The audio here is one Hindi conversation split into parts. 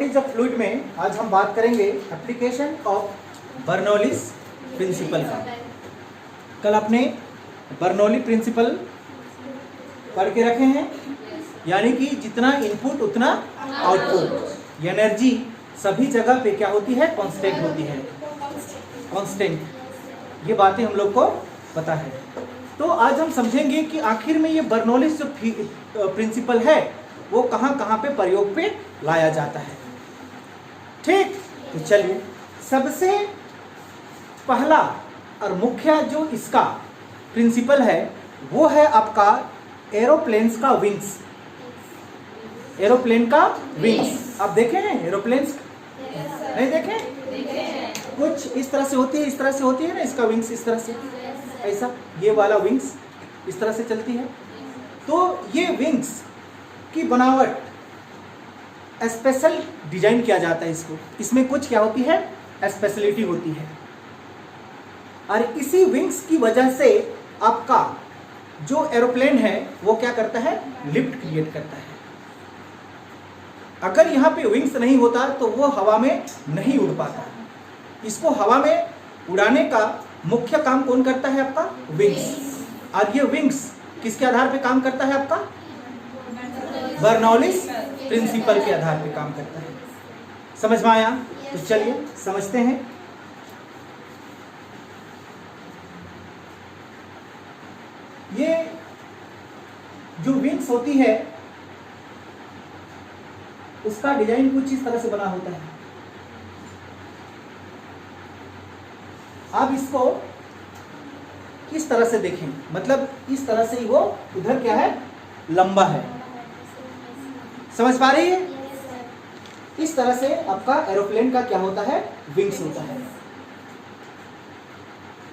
प्रॉपर्टीज ऑफ फ्लूइड में आज हम बात करेंगे एप्लीकेशन ऑफ बर्नौलीज प्रिंसिपल का। कल अपने बर्नौली प्रिंसिपल पढ़ के रखे हैं, यानी कि जितना इनपुट उतना आउटपुट, एनर्जी सभी जगह पे क्या होती है, कांस्टेंट होती है, कांस्टेंट। ये बातें हम लोग को पता है। तो आज हम समझेंगे कि आखिर में ये बर्नौलीज जो प्रिंसिपल है वो कहाँ कहाँ पे प्रयोग पे लाया जाता है। ठीक, तो चलिए सबसे पहला और मुख्य जो इसका प्रिंसिपल है वो है आपका एरोप्लेन्स का विंग्स। एरोप्लेन का विंग्स आप देखे हैं? एरोप्लेन्स नहीं देखे? कुछ इस तरह से होती है, इस तरह से होती है ना, इसका विंग्स इस तरह से, ऐसा ये वाला विंग्स इस तरह से चलती है। तो ये विंग्स की बनावट स्पेशल डिजाइन किया जाता है इसको, इसमें कुछ क्या होती है, स्पेशलिटी होती है। और इसी विंग्स की वजह से आपका जो एरोप्लेन है वो क्या करता है, लिफ्ट क्रिएट करता है। अगर यहाँ पे विंग्स नहीं होता तो वो हवा में नहीं उड़ पाता। इसको हवा में उड़ाने का मुख्य काम कौन करता है, आपका विंग्स। और ये विंग्स किसके आधार पे काम करता है, आपका बर्नौलीज प्रिंसिपल के आधार पे काम करता है। समझ में आया? तो चलिए समझते हैं। ये जो विंग्स होती है उसका डिजाइन कुछ इस तरह से बना होता है। आप इसको इस तरह से देखें, मतलब इस तरह से ही वो उधर क्या है, लंबा है। समझ पा रही है? इस तरह से आपका एरोप्लेन का क्या होता है, विंग्स होता है।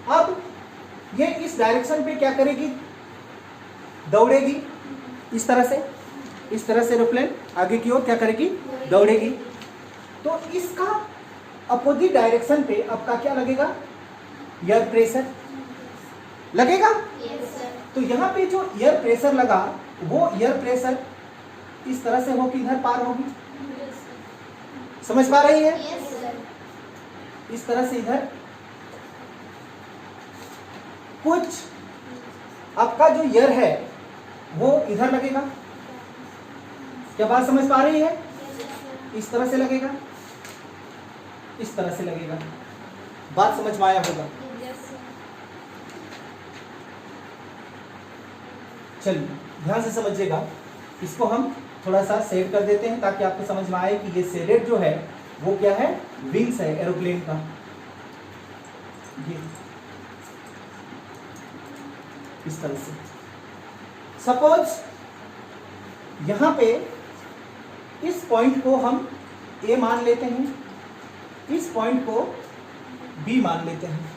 अब ये इस डायरेक्शन पे क्या करेगी, दौड़ेगी इस तरह से, इस तरह से एरोप्लेन आगे की ओर क्या करेगी, दौड़ेगी। तो इसका अपोजिट डायरेक्शन पे आपका क्या लगेगा, एयर प्रेशर लगेगा। तो यहाँ पे जो एयर प्रेशर लगा वो एयर प्रेशर इस तरह से होगी, इधर पार होगी। समझ पा रही है? इस तरह से इधर कुछ आपका जो एयर है वो इधर लगेगा। क्या बात समझ पा रही है? इस तरह से लगेगा, इस तरह से लगेगा। बात समझ में आया होगा? चलिए ध्यान से समझिएगा। इसको हम थोड़ा सा सेव कर देते हैं ताकि आपको समझ में आए कि ये शेडेड जो है वो क्या है, विंग्स है एरोप्लेन का। ये इस तरह से सपोज यहां पे इस पॉइंट को हम ए मान लेते हैं, इस पॉइंट को बी मान लेते हैं।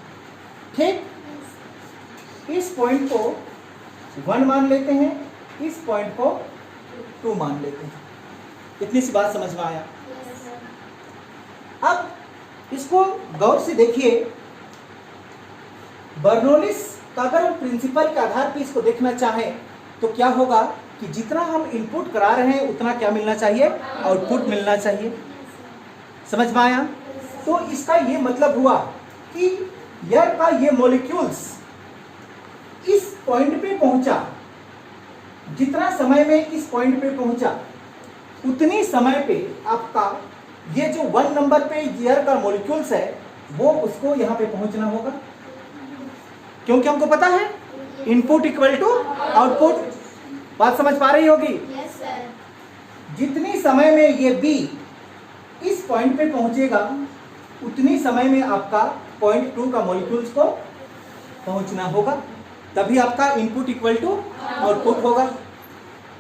ठीक, इस पॉइंट को 1 मान लेते हैं, इस पॉइंट को 2 मान लेते हैं। इतनी सी बात समझ में आया? अब इसको गौर से देखिए। बर्नौलीज का अगर हम प्रिंसिपल के आधार पर इसको देखना चाहें तो क्या होगा कि जितना हम इनपुट करा रहे हैं उतना क्या मिलना चाहिए, आउटपुट मिलना चाहिए। समझ में आया? तो इसका ये मतलब हुआ कि एयर का ये मॉलिक्यूल्स इस पॉइंट पे पहुंचा, जितना समय में इस पॉइंट पे पहुंचा उतनी समय पे आपका ये जो 1 नंबर पे एयर का मॉलिक्यूल्स है वो उसको यहाँ पे पहुंचना होगा, क्योंकि हमको पता है इनपुट इक्वल टू आउटपुट। बात समझ पा रही होगी? जितनी समय में ये बी इस पॉइंट पे पहुंचेगा उतनी समय में आपका पॉइंट 2 का मॉलिक्यूल्स को पहुंचना होगा, तभी आपका इनपुट इक्वल टू आउटपुट होगा।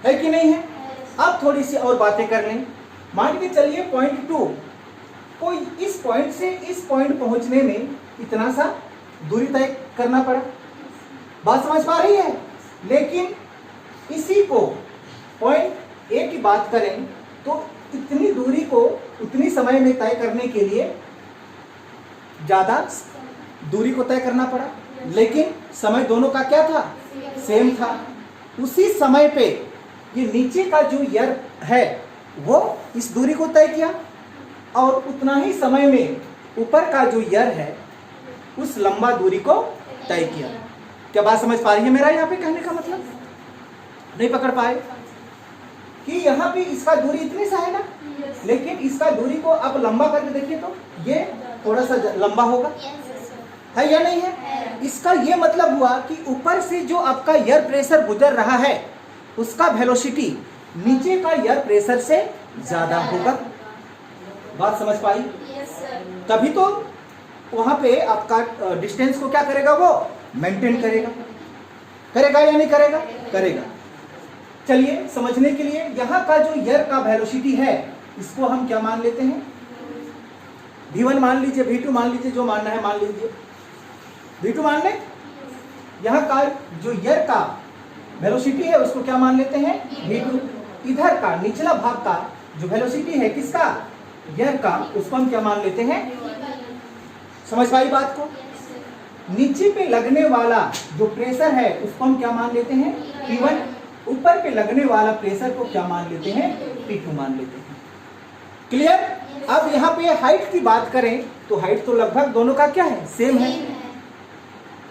है कि नहीं है? अब थोड़ी सी और बातें कर लें। मान के चलिए पॉइंट 2 को इस पॉइंट से इस पॉइंट पहुंचने में इतना सा दूरी तय करना पड़ा। बात समझ पा रही है? लेकिन इसी को पॉइंट ए की बात करें तो इतनी दूरी को उतनी समय में तय करने के लिए ज्यादा दूरी को तय करना पड़ा, लेकिन समय दोनों का क्या था, सेम था। उसी समय पे ये नीचे का जो एयर है वो इस दूरी को तय किया, और उतना ही समय में ऊपर का जो एयर है उस लंबा दूरी को तय किया। क्या बात समझ पा रही है मेरा यहाँ पे कहने का मतलब? नहीं पकड़ पाए कि यहाँ पे इसका दूरी इतनी सा है ना, लेकिन इसका दूरी को आप लंबा करके देखिए तो ये थोड़ा सा लंबा होगा, है या नहीं है? इसका ये मतलब हुआ कि ऊपर से जो आपका एयर प्रेशर गुजर रहा है उसका वेलोसिटी नीचे का एयर प्रेशर से ज्यादा होगा। बात समझ पाई? तभी तो वहां पे आपका डिस्टेंस को क्या करेगा, वो मेंटेन करेगा। करेगा या नहीं करेगा? करेगा। चलिए समझने के लिए यहाँ का जो एयर का वेलोसिटी है इसको हम क्या मान लेते हैं? v1 मान लीजिए, v2 मान लीजिए, जो मानना है मान लीजिए। v2 मान ले। यहाँ का जो एयर का वेलोसिटी है उसको क्या मान लेते हैं? v2। इधर का निचला भाग का जो वेलोसिटी है किसका? एयर का, उसको हम क्या मान लेते हैं? समझ पाई बात को? नीचे पे लगने वाला जो प्रेशर है उसको हम क्या मान लेते हैं? P1। ऊपर पे लगने वाला प्रेशर को क्या मान लेते हैं? P2 मान लेते हैं। क्लियर? अब यहाँ पे हाइट की बात करें तो हाइट तो लगभग दोनों का क्या है? सेम है।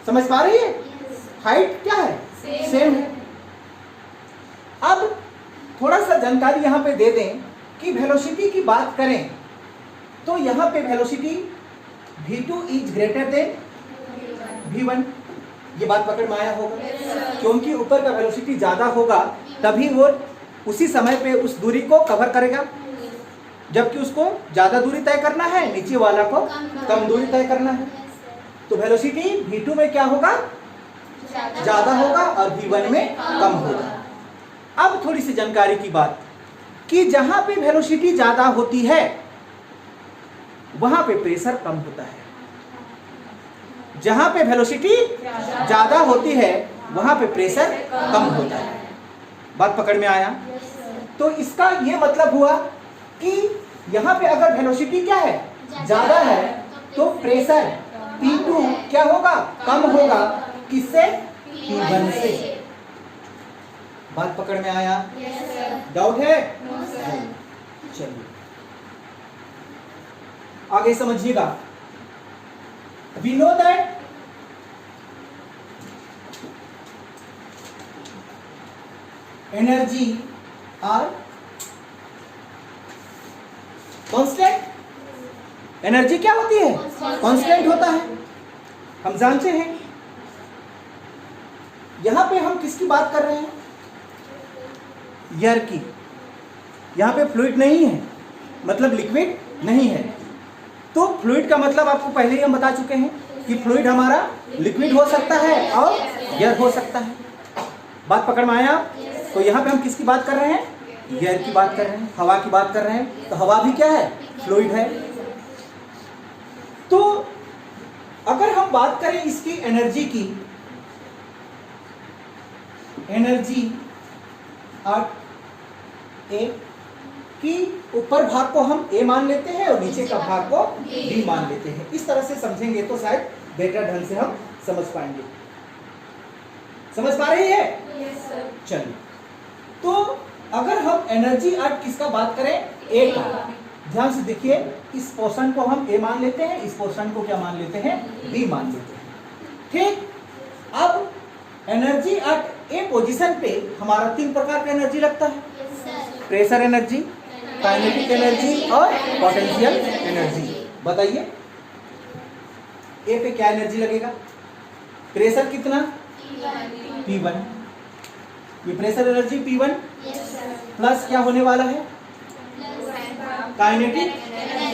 समझ पा रही है? हाइट क्या है? सेम है। अब थोड़ा सा जानकारी यहाँ पे दे दें कि वेलोसिटी की बात करें तो यहाँ पे velocity v2 is greater than v1। ये बात पकड़ में आया होगा? क्योंकि ऊपर का वेलोसिटी ज्यादा होगा तभी वो उसी समय पे उस दूरी को कवर करेगा, जबकि उसको ज्यादा दूरी तय करना है, नीचे वाला को कम दूरी तय करना है। तो वेलोसिटी v2 में क्या होगा? ज्यादा होगा और v1 में कम होगा। अब थोड़ी सी जानकारी की बात कि जहां पे वेलोसिटी ज्यादा होती है वहां पे प्रेशर कम होता है। जहां पे वेलोसिटी ज्यादा होती है वहां पे प्रेशर कम होता है। बात पकड़ में आया? तो इसका ये मतलब हुआ कि यहाँ पे अगर वेलोसिटी क्या है? ज्यादा है तो प्रेशर P2 क्या होगा? कम होगा। किससे? P1 से। बात पकड़ में आया? डाउट है? चलिए आगे समझिएगा। We know that energy are constant। Energy क्या होती है? कांस्टेंट होता है, हम जानते हैं। यहां पे हम किसकी बात कर रहे हैं? एयर की। यहां पे फ्लूइड नहीं है, मतलब लिक्विड नहीं है। तो फ्लूइड का मतलब आपको पहले ही हम बता चुके हैं कि फ्लूइड हमारा लिक्विड हो सकता है और एयर हो सकता है। बात पकड़ में आया? तो यहाँ पे हम किसकी बात कर रहे हैं? एयर की बात कर रहे हैं, हवा की बात कर रहे हैं। तो हवा भी क्या है? फ्लूइड है। तो अगर हम बात करें इसकी एनर्जी की, एनर्जी एट ए कि ऊपर भाग को हम ए मान लेते हैं और नीचे का भाग को बी मान लेते हैं। इस तरह से समझेंगे तो शायद बेटर ढंग से हम समझ पाएंगे। समझ पा रही है? चलिए, तो अगर हम एनर्जी एट किसका बात करें? ए का। ध्यान से देखिए, इस पोर्शन को हम ए मान लेते हैं, इस पोर्शन को क्या मान लेते हैं? बी मान लेते हैं। ठीक। अब एनर्जी एट ए पोजीशन पे हमारा 3 प्रकार का एनर्जी लगता है। प्रेशर एनर्जी, काइनेटिक एनर्जी और पोटेंशियल एनर्जी। बताइए ए पे क्या एनर्जी लगेगा? प्रेशर कितना? P1। ये प्रेशर एनर्जी P1 प्लस क्या होने वाला है? Kinetic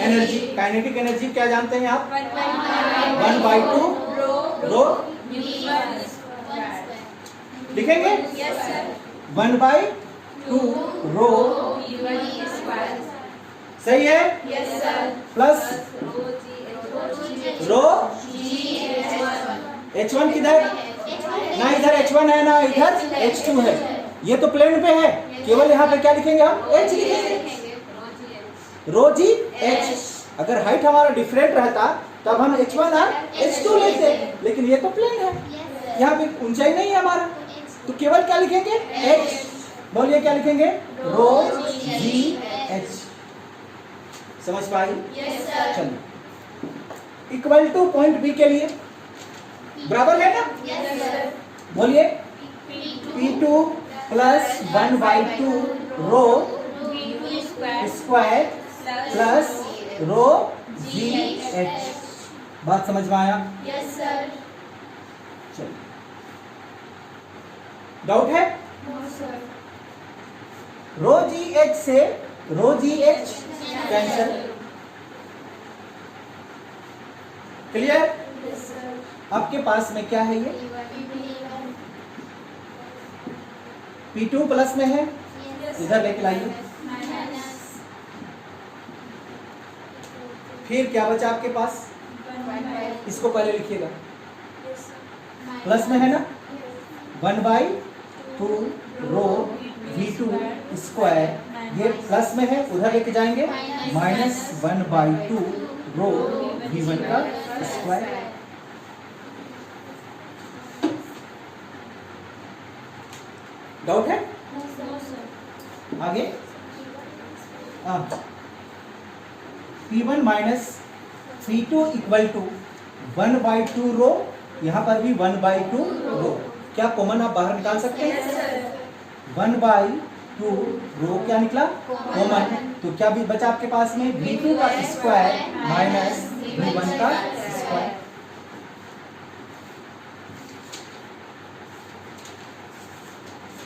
energy. काइनेटिक एनर्जी क्या जानते हैं आप? 1/2 रो। लिखेंगे? 1/2 रो। सही है? प्लस रो H1 किधर? ना इधर H1 है ना इधर H2 है। ये तो प्लेन पे है, केवल यहाँ पे क्या लिखेंगे हम? H लिखेंगे। रो जी H। अगर हाइट हमारा डिफरेंट रहता तब हम H1 और H2 लेते, लेकिन ये तो प्लेन है, यहाँ पे ऊंचाई नहीं है हमारा, तो केवल क्या लिखेंगे? H। बोलिए क्या लिखेंगे? रो जी H। समझ पाई? Yes sir. चलिए, इक्वल टू पॉइंट बी के लिए बराबर है ना? Yes sir. बोलिए, P2 plus 1/2 rho square plus rho GH। बात समझ में आया? Yes sir. चलिए, डाउट है? No sir. रो GH से rho GH cancel. Clear? Yes sir. आपके पास में क्या है? ये P1 P2 प्लस में है, यस इधर लेके लाइए। माइनस फिर क्या बचा आपके पास? इसको पहले लिखिएगा, प्लस में है ना, 1/2 रो V2 स्क्वायर, ये प्लस में है, उधर लेके जाएंगे, माइनस 1/2 रो V1 का स्क्वायर। डाउट है? No sir. आगे P1 minus P2 equal to 1/2 रो, यहाँ पर भी 1/2 रो। क्या कॉमन आप बाहर निकाल सकते हैं? 1/2 रो क्या निकला? कॉमन। तो क्या भी बचा आपके पास में? V2 का स्क्वायर माइनस V1 का स्क्वायर।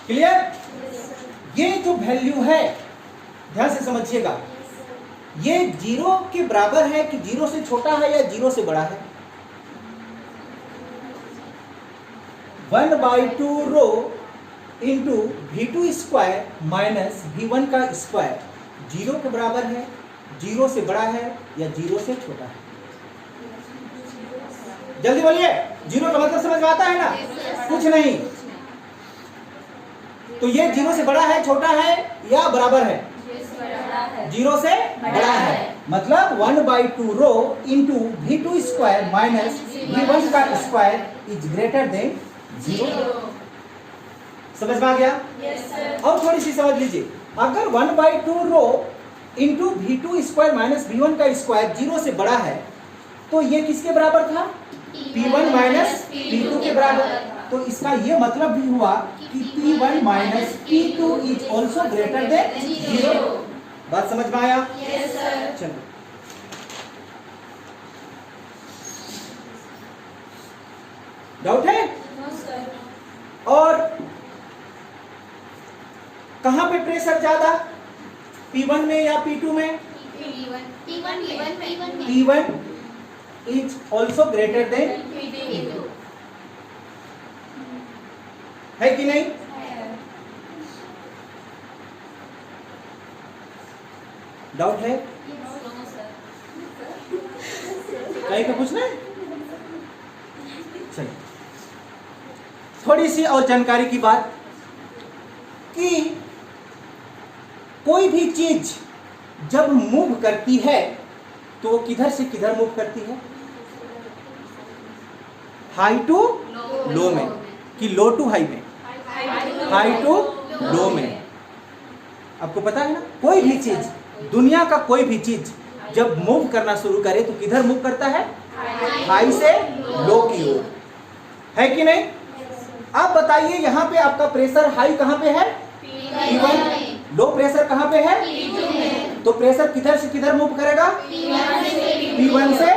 क्लियर? ये जो वैल्यू है, ध्यान से समझिएगा, ये 0 के बराबर है कि 0 से छोटा है या 0 से बड़ा है? 1/2 rho into V2 square minus V1 का स्क्वायर 0 के बराबर है, 0 से बड़ा है या 0 से छोटा है? जल्दी बोलिए, 0 का मतलब समझ में आता है ना? कुछ नहीं। तो ये 0 से बड़ा है, छोटा है या बराबर है? 0 से बड़ा है, मतलब 1/2 rho into V2 square minus V1 का स्क्वायर इज ग्रेटर देन 0। समझ में आ गया? Yes sir. और थोड़ी सी समझ लीजिए, अगर 1/2 rho into V2 square minus V1 का स्क्वायर 0 से बड़ा है, तो ये किसके बराबर था? P1 माइनस P2 के बराबर। तो इसका ये मतलब भी हुआ कि P1 minus P2 is also greater than 0। बात समझ में आया? Yes sir. चलो, डाउट है? No sir. और कहां पे प्रेशर ज्यादा, P1 में या P2 में? P1 is also greater then, है कि नहीं? डाउट है? कहीं पे पूछना है? चलिए, थोड़ी सी और जानकारी की बात कि कोई भी चीज जब मूव करती है तो वो किधर से किधर मूव करती है? हाई टू लो में कि लो टू हाई में? हाई टू लो में। आपको पता है ना, कोई भी चीज, दुनिया का कोई भी चीज जब मूव करना शुरू करे तो किधर मूव करता है? हाई से लो की ओर, है कि नहीं? आप बताइए, यहाँ पे आपका प्रेशर हाई कहाँ पे है? P1। लो प्रेशर कहाँ पे है? तो प्रेशर किधर से किधर मूव करेगा? P1 से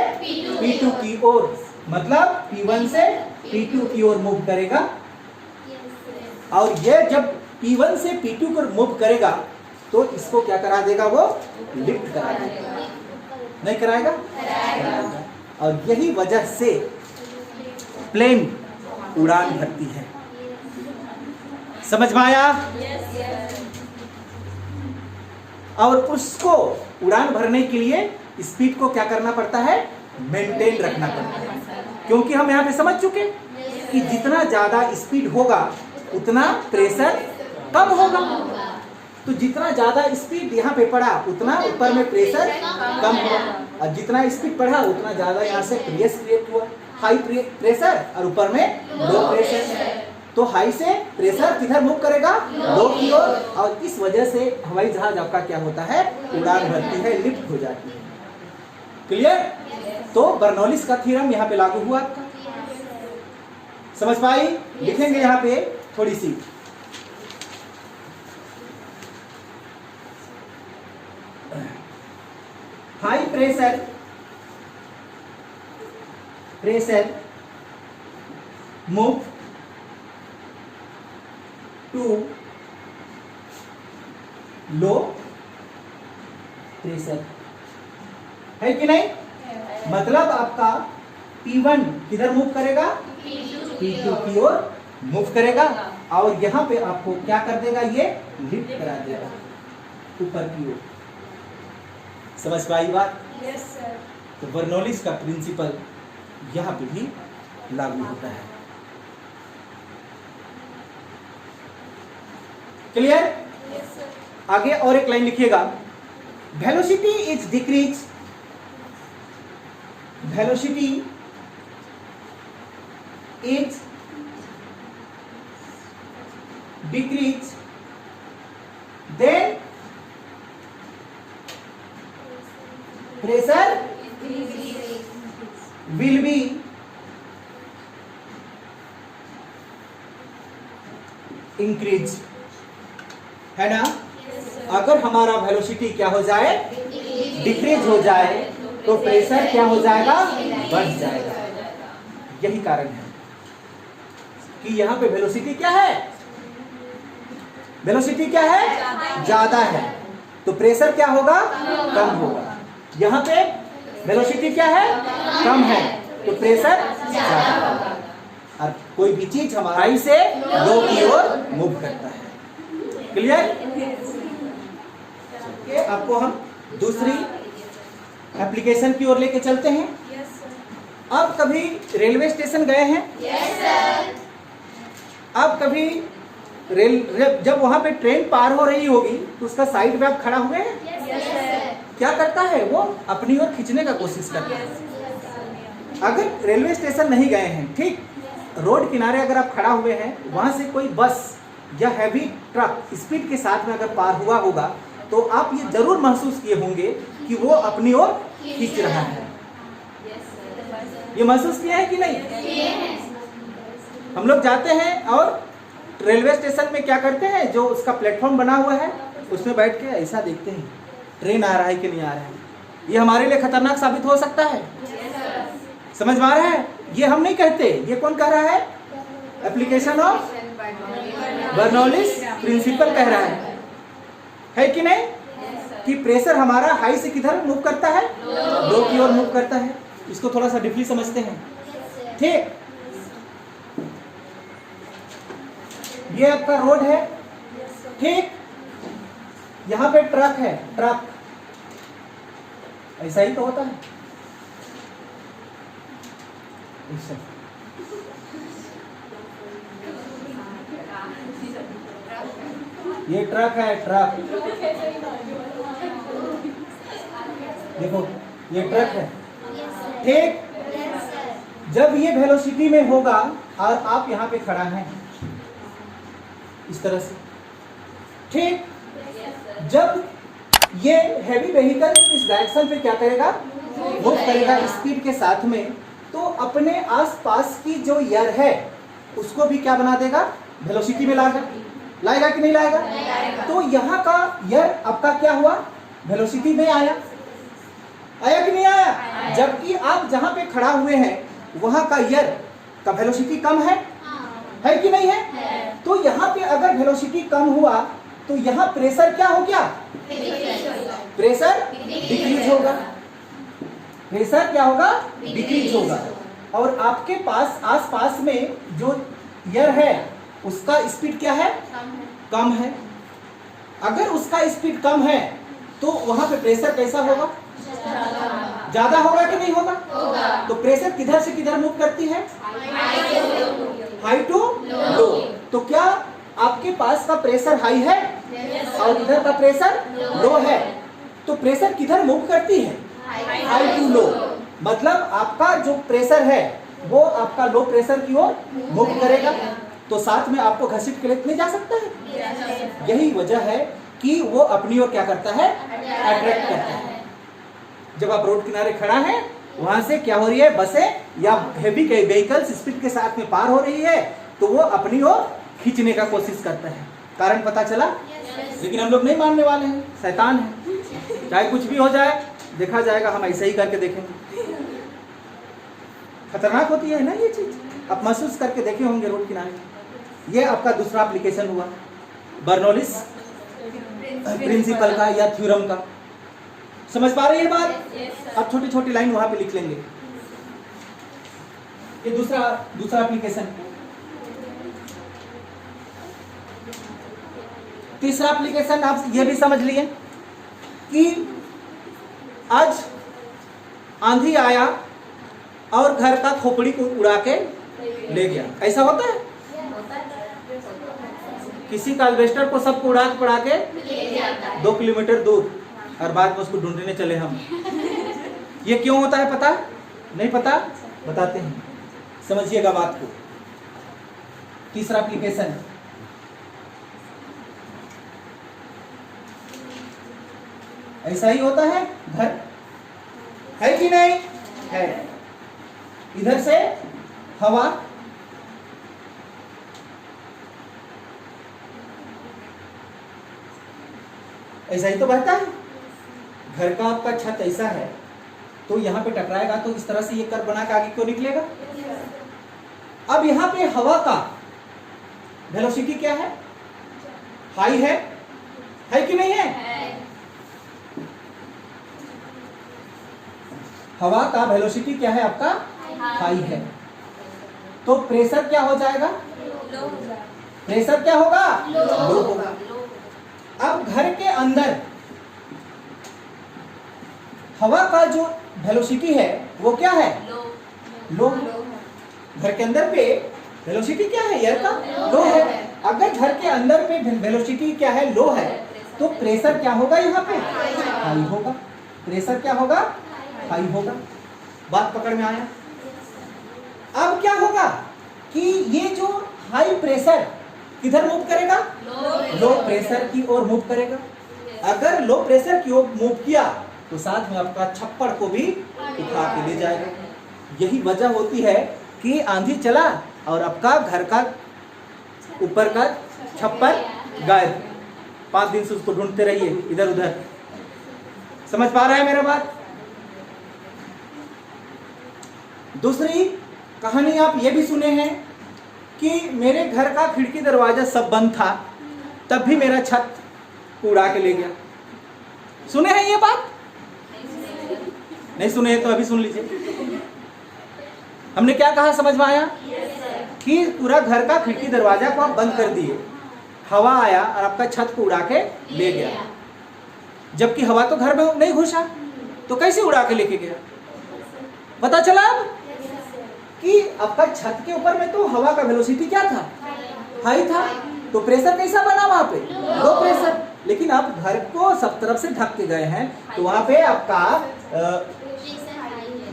P2 की ओर, मतलब P1 से P2 की ओर मूव करेगा। और ये जब P1 से P2 को मूव करेगा तो इसको क्या करा देगा? वो लिफ्ट करा देगा, नहीं कराएगा? कराएगा। और यही वजह से प्लेन उड़ान भरती है। समझ में आया? और उसको उड़ान भरने के लिए स्पीड को क्या करना पड़ता है? मेंटेन रखना पड़ता है। क्योंकि हम यहाँ पे समझ चुके कि जितना ज्यादा स्पीड होगा उतना प्रेशर कम होगा। तो जितना ज्यादा स्पीड यहाँ पे पड़ा उतना ऊपर में प्रेशर कम हुआ, और जितना स्पीड बढ़ा उतना ज्यादा यहाँ से प्रेस क्रिएट हुआ, हाई प्रेशर और ऊपर में लो प्रेशर। तो हाई से प्रेशर किधर मूव करेगा, लो की ओर, और इस वजह से हवाई जहाज आपका क्या होता है, उड़ान भरती है, लिफ्ट हो जाती है। क्लियर? तो बर्नौलिस का थ्योरम यहाँ पे लागू हुआ आपका। समझ पाई? लिखेंगे यहाँ पे थोड़ी सी। High pressure move to low pressure, है कि नहीं? मतलब आपका P1 किधर मूव करेगा, P2 की ओर मूव करेगा, और यहाँ पे आपको क्या कर देगा, ये लिफ्ट करा देगा ऊपर की ओर। समझ पाई बात? Yes sir. तो बर्नौलिस का प्रिंसिपल यहाँ पे भी लागू होता है। क्लियर? Yes sir. आगे और एक लाइन लिखिएगा, velocity is decrease, velocity is decrease then pressure will be increase, है ना? अगर हमारा वेलोसिटी क्या हो जाए, डिक्रीज हो जाए, तो प्रेशर क्या हो जाएगा, बढ़ जाएगा। यही कारण है कि यहाँ पे वेलोसिटी क्या है, वेलोसिटी क्या है, ज्यादा है, तो प्रेशर क्या होगा, कम होगा। यहाँ पे वेलोसिटी क्या है, कम है, तो प्रेशर ज्यादा होगा। और कोई भी चीज हमारा हाई से लो की ओर मूव करता है। क्लियर? आपको हम दूसरी एप्लीकेशन की ओर लेके चलते हैं। Yes sir. अब कभी रेलवे स्टेशन गए हैं? Yes sir. अब कभी जब वहां पे ट्रेन पार हो रही होगी तो उसका साइड में आप खड़ा हुए हैं, यस सर। क्या करता है वो, अपनी ओर खींचने का कोशिश करता है। अगर रेलवे स्टेशन नहीं गए हैं, ठीक, रोड किनारे अगर आप खड़ा हुए हैं, वहां से कोई बस या हैवी ट्रक स्पीड के साथ में अगर पार हुआ होगा, तो आप ये जरूर महसूस किए होंगे कि वो अपनी ओर खींच रहा है। ये महसूस किया है कि नहीं? हम लोग जाते हैं और रेलवे स्टेशन में क्या करते हैं, जो उसका प्लेटफॉर्म बना हुआ है उसमें बैठ के ऐसा देखते हैं ट्रेन आ रहा है कि नहीं आ रहा है। ये हमारे लिए खतरनाक साबित हो सकता है। समझ में आ रहा है? ये हम नहीं कहते, ये कौन कह रहा है, एप्लीकेशन ऑफ बर्नौलिस प्रिंसिपल कह रहा है कि नहीं? कि प्रेशर हमारा हाई से किधर मूव करता है, लो की ओर मूव करता है। इसको थोड़ा सा डीपली समझते हैं। ठीक, ये आपका रोड है, ठीक, यहाँ पे ट्रक है, ट्रक ऐसा ही तो होता है। ऐसा ये ट्रक है, ट्रक देखो, ये ट्रक है, ठीक। जब ये वेलोसिटी में होगा और आप यहाँ पे खड़ा हैं इस तरह से, ठीक, जब ये हैवी व्हीकल इस डायरेक्शन पे क्या करेगा, मूव करेगा स्पीड के साथ में, तो अपने आसपास की जो एयर है उसको भी क्या बना देगा, वेलोसिटी में लाएगा कि नहीं लाएगा? तो यहाँ का एयर आपका क्या हुआ, वेलोसिटी में आया कि नहीं आया? जबकि आप जहाँ पे खड़ा हुए हैं वहाँ का एयर का वेलोसिटी कम है कि नहीं है? तो यहाँ पे अगर वेलोसिटी कम हुआ तो यहाँ प्रेशर क्या हो गया, प्रेशर डिक्रीज होगा, प्रेशर क्या होगा, डिक्रीज होगा। और आपके पास आसपास में जो एयर है उसका स्पीड क्या है, कम है। अगर उसका स्पीड कम है तो वहां पे प्रेशर कैसा होगा, ज्यादा होगा कि नहीं होगा? तो प्रेशर किधर से किधर मूव करती है, हाई टू लो। तो क्या आपके पास का प्रेशर हाई है और इधर का प्रेशर लो है, तो प्रेशर किधर मूव करती है, हाई टू लो। मतलब आपका जो प्रेशर है वो आपका लो प्रेशर की ओर मूव करेगा। तो साथ में आपको घसीट के लेके जा सकता है। यही वजह है कि वो अपनी ओर क्या करता है, अट्रैक्ट करता है। जब आप रोड किनारे खड़ा है, वहां से क्या हो रही है, बसें या हैवी व्हीकल्स स्पीड के साथ में पार हो रही है, तो वो अपनी ओर खींचने का कोशिश करता है। कारण पता चला? लेकिन हम लोग नहीं मानने वाले हैं, शैतान है। चाहे कुछ भी हो जाए, देखा जाएगा, हम ऐसे ही करके देखेंगे। खतरनाक होती है ना ये चीज, आप महसूस करके देखे होंगे रोड किनारे। ये आपका दूसरा एप्लीकेशन हुआ बर्नौलिस प्रिंसिपल का या थ्योरम का। समझ पा रहे हैं बात? अब छोटी छोटी लाइन वहां पे लिख लेंगे। ये दूसरा एप्लीकेशन। तीसरा एप्लीकेशन आप ये भी समझ लिए कि आज आंधी आया और घर का खोपड़ी को उड़ा के ले गया। ऐसा होता है? किसी का अल्वेस्टर को सबको उड़ा पड़ा के 2 किलोमीटर दूर, और बाद में उसको ढूंढने चले हम। ये क्यों होता है पता? नहीं पता? बताते हैं, समझिएगा बात को। तीसरा एप्लीकेशन, ऐसा ही होता है। घर है कि नहीं है? इधर से हवा ऐसा ही तो बहता है। घर का आपका छत ऐसा है तो यहाँ पे टकराएगा तो इस तरह से ये कर्व बना के आगे क्यों निकलेगा? अब यहाँ पे हवा का वेलोसिटी क्या है? हाई है कि नहीं है? हवा का वेलोसिटी क्या है आपका? हाई है। तो प्रेशर क्या हो जाएगा? प्रेशर क्या होगा? लो होगा। अब घर के अंदर हवा का जो वेलोसिटी है वो क्या है? लो। घर के अंदर पे वेलोसिटी क्या है? एयर का लो है। अगर घर के अंदर पे वेलोसिटी क्या है? लो है, तो प्रेशर क्या होगा? यहाँ पे हाई होगा। प्रेशर क्या होगा? हाई होगा। बात पकड़ में आया? अब क्या होगा कि ये जो हाई प्रेशर किधर मूव करेगा? लो प्रेशर की ओर मूव करेगा। अगर लो प्रेशर की ओर मूव किया तो साथ में आपका छप्पड़ को भी उठा के ले जाएगा। यही वजह होती है कि आंधी चला और आपका घर का ऊपर का छप्पर गायब। 5 दिन से उसको ढूंढते रहिए इधर उधर। समझ पा रहा है मेरा बात? दूसरी कहानी आप ये भी सुने हैं कि मेरे घर का खिड़की दरवाजा सब बंद था, तब भी मेरा छत उड़ा के ले गया। सुने हैं ये बात? नहीं सुने तो अभी सुन लीजिए। हमने क्या कहा, समझ में आया? कि पूरा घर का खिड़की दरवाजा को आप बंद कर दिए, हवा आया और आपका छत को उड़ा के ले गया। जबकि हवा तो घर में नहीं घुसा, तो कैसे उड़ा के लेके गया? पता चला अब कि आपका छत के ऊपर में तो हवा का वेलोसिटी क्या था? हाई था। तो प्रेशर कैसा बना वहां पे? Low pressure. लेकिन आप घर को सब तरफ से ढक के गए हैं, तो वहां पे आपका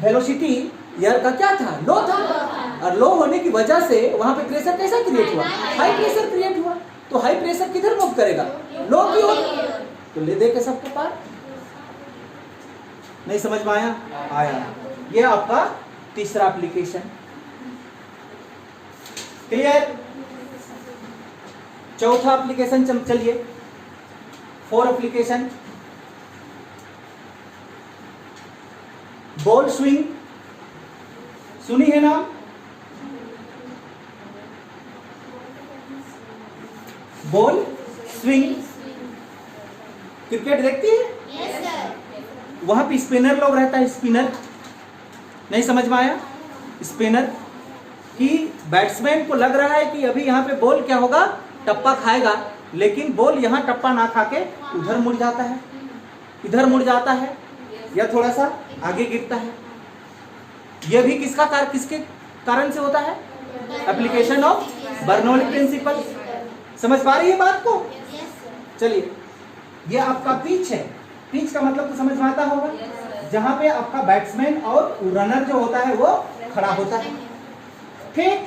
वेलोसिटी एयर का क्या था? लो था। और लो होने की वजह से वहां पे प्रेशर कैसा क्रिएट हुआ? हाई प्रेशर क्रिएट हुआ। तो हाई प्रेशर किधर मूव करेगा? लो की ओर। तो ले दे के सबको पार। नहीं समझ में आया? आया। ये आपका तीसरा एप्लीकेशन। क्लियर? चौथा एप्लीकेशन चलिए, 4 एप्लीकेशन। बॉल स्विंग सुनी है ना? बॉल स्विंग क्रिकेट देखती है? Yes sir. वहां पे स्पिनर लोग रहता है। स्पिनर नहीं समझ में आया? स्पिनर कि बैट्समैन को लग रहा है कि अभी यहाँ पे बॉल क्या होगा? टप्पा खाएगा, लेकिन बॉल यहाँ टप्पा ना खा के उधर मुड़ जाता है, इधर मुड़ जाता है, या थोड़ा सा आगे गिरता है। यह भी किसके कारण से होता है? Application of Bernoulli principle. समझ पा रही है बात को? चलिए, ये आपका पिच है। पिच का मतलब तो समझ में आता होगा, जहां पे आपका बैट्समैन और रनर जो होता है वो खड़ा होता है। ठीक?